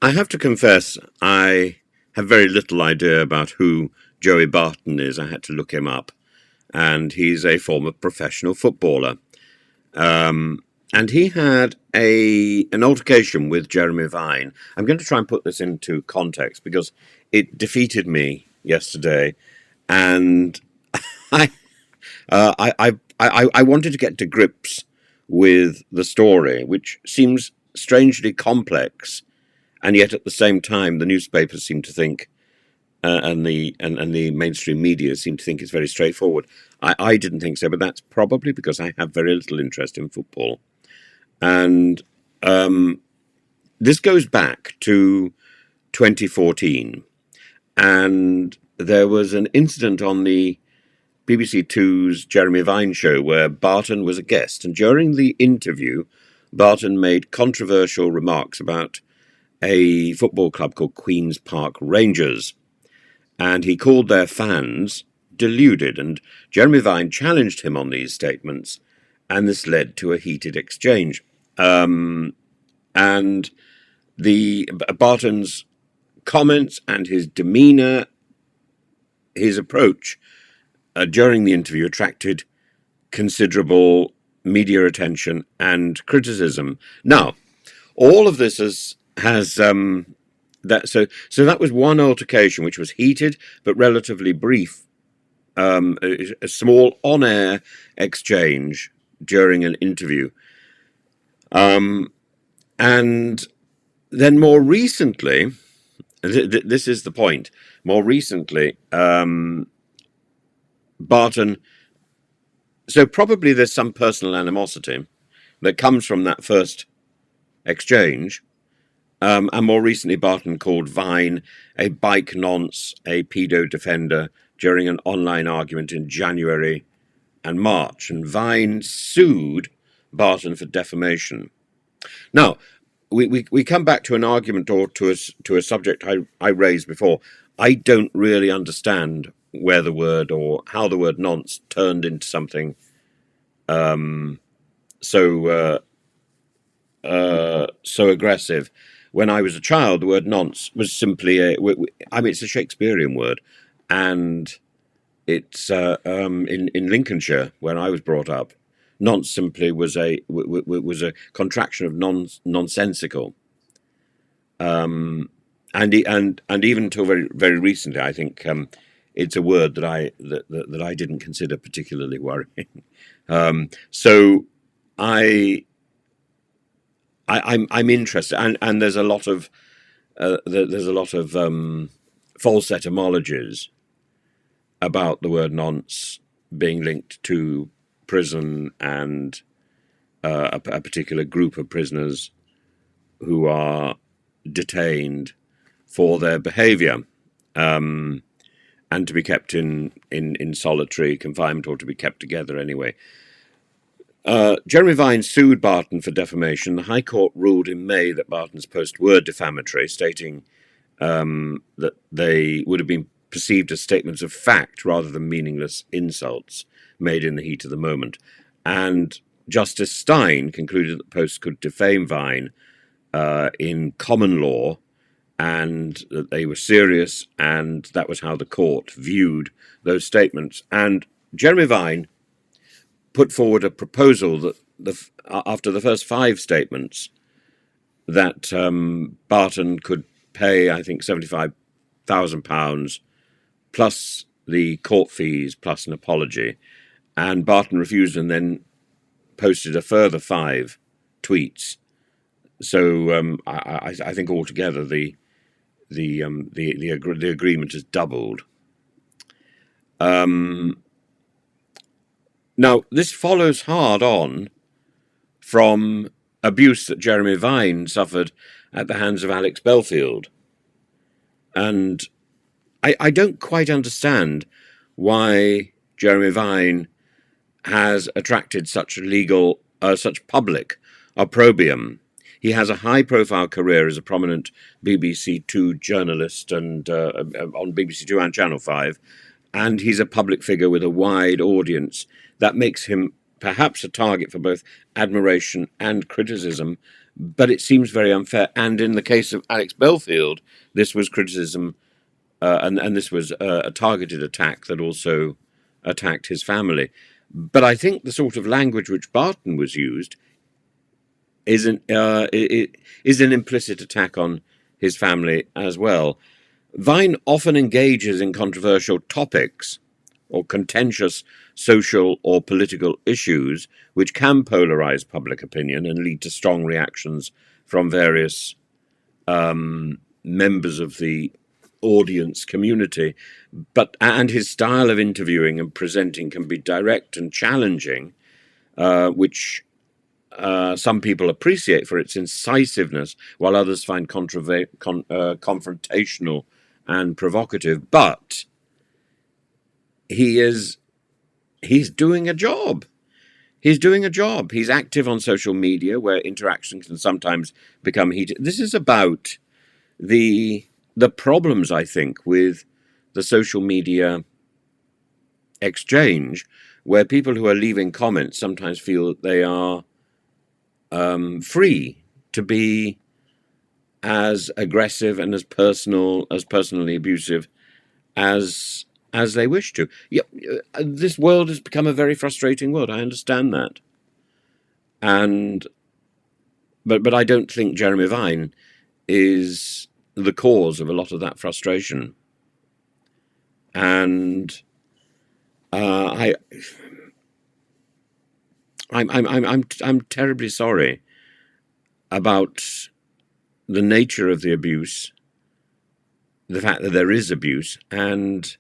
I have to confess, I have very little idea about who Joey Barton is. I had to look him up, and he's a former professional footballer. Um, and he had an altercation with Jeremy Vine. I'm going to try and put this into context because it defeated me yesterday, and I I wanted to get to grips with the story, which seems strangely complex, and yet at the same time, the newspapers seem to think, and the mainstream media seem to think it's very straightforward. I didn't think so, but that's probably because I have very little interest in football. And um, this goes back to 2014, and there was an incident on the BBC Two's Jeremy Vine show where Barton was a guest, and during the interview, Barton made controversial remarks about a football club called Queen's Park Rangers, and he called their fans deluded, and Jeremy Vine challenged him on these statements, and this led to a heated exchange. And the Barton's comments and his demeanour, his approach during the interview attracted considerable media attention and criticism. Now, all of this has that was one altercation which was heated but relatively brief, a small on-air exchange during an interview, and then more recently, this is the point. More recently, Barton. So probably there's some personal animosity that comes from that first exchange. And more recently, Barton called Vine a bike nonce, a pedo defender during an online argument in January and March. And Vine sued Barton for defamation. Now, we come back to an argument or to a subject I raised before. I don't really understand where the word or how the word nonce turned into something so so aggressive. When I was a child, the word nonce was simply it's a Shakespearean word, and it's in Lincolnshire where I was brought up. Nonce simply was a contraction of nonsensical, and even until very recently, I think it's a word that I didn't consider particularly worrying. So I I'm interested, and there's a lot of false etymologies about the word nonce being linked to prison and a particular group of prisoners who are detained for their behaviour, and to be kept in solitary confinement or to be kept together anyway. Jeremy Vine sued Barton for defamation. The High Court ruled in May that Barton's posts were defamatory, stating that they would have been perceived as statements of fact rather than meaningless insults made in the heat of the moment. And Justice Stein concluded that posts could defame Vine in common law, and that they were serious, and that was how the court viewed those statements. And Jeremy Vine put forward a proposal that after the first 5 statements, that Barton could pay, I think, £75,000 plus the court fees plus an apology, and Barton refused and then posted a further 5 tweets. So I think altogether the agreement has doubled. Now, this follows hard on from abuse that Jeremy Vine suffered at the hands of Alex Belfield. And I don't quite understand why Jeremy Vine has attracted such such public opprobrium. He has a high-profile career as a prominent BBC Two journalist and on BBC Two and Channel 5, and he's a public figure with a wide audience that makes him perhaps a target for both admiration and criticism, but it seems very unfair. And in the case of Alex Belfield, this was criticism, and this was a targeted attack that also attacked his family. But I think the sort of language which Barton was used is an implicit attack on his family as well. Vine often engages in controversial topics or contentious social or political issues which can polarize public opinion and lead to strong reactions from various members of the audience community. And his style of interviewing and presenting can be direct and challenging, which some people appreciate for its incisiveness, while others find confrontational and provocative. But he's doing a job. He's doing a job. He's active on social media, where interaction can sometimes become heated. This is about the problems, I think, with the social media exchange, where people who are leaving comments sometimes feel that they are free to be as aggressive and as personally abusive as they wish to. Yeah, this world has become a very frustrating world. I understand that, but I don't think Jeremy Vine is the cause of a lot of that frustration. And I'm terribly sorry about the nature of the abuse, the fact that there is abuse, and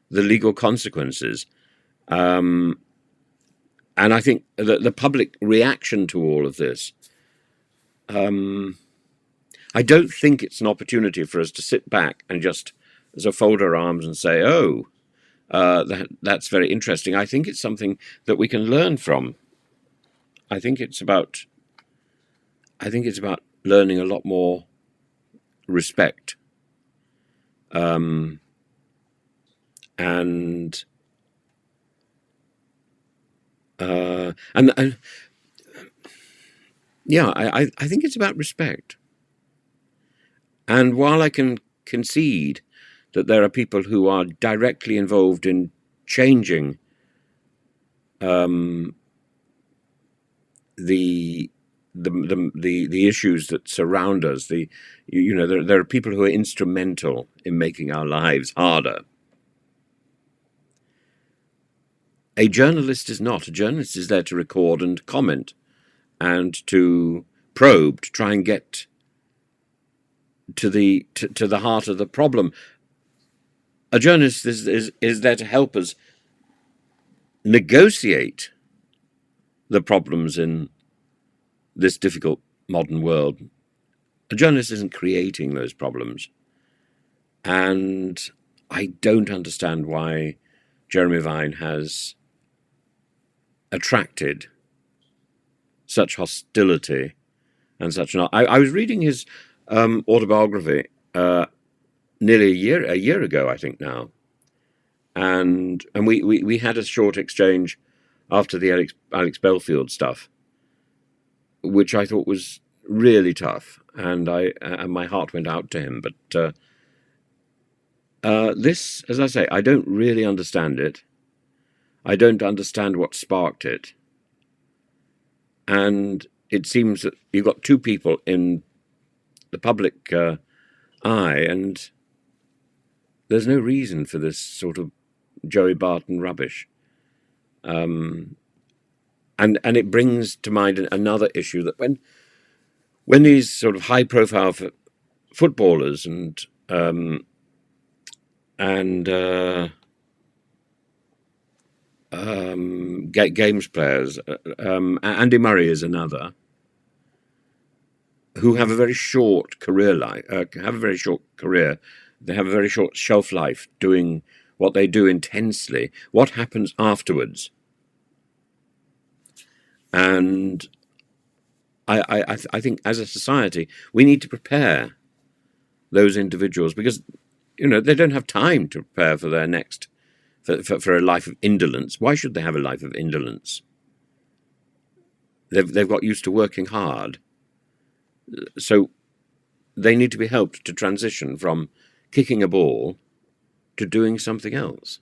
the legal consequences. And I think that the public reaction to all of this, I don't think it's an opportunity for us to sit back and just fold our arms and say, oh, that's very interesting. I think it's something that we can learn from. I think it's about learning a lot more respect, and yeah, I think it's about respect. And while I can concede that there are people who are directly involved in changing the issues that surround us, there are people who are instrumental in making our lives harder. A journalist is not. A journalist is there to record and comment and to probe, to try and get to the heart of the problem. A journalist is there to help us negotiate the problems in this difficult modern world. A journalist isn't creating those problems. And I don't understand why Jeremy Vine has attracted such hostility and such an... I was reading his autobiography nearly a year ago, I think now, and we had a short exchange after the Alex Belfield stuff, which I thought was really tough, and my heart went out to him. But this, as I say, I don't really understand it. I don't understand what sparked it, and it seems that you've got two people in the public eye, and there's no reason for this sort of Joey Barton rubbish. And it brings to mind another issue, that when these sort of high-profile footballers and games players, Andy Murray is another, who have a very short career they have a very short shelf life doing what they do intensely. What happens afterwards? And I think as a society we need to prepare those individuals, because they don't have time to prepare for their next for a life of indolence. Why should they have a life of indolence? They've got used to working hard, So they need to be helped to transition from kicking a ball to doing something else.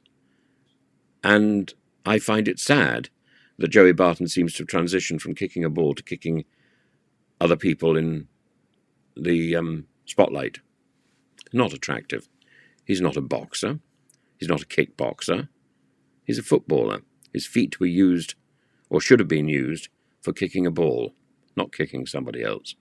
And I find it sad that Joey Barton seems to have transitioned from kicking a ball to kicking other people in the spotlight. Not attractive. He's not a boxer. He's not a kickboxer. He's a footballer. His feet were used, or should have been used, for kicking a ball, not kicking somebody else.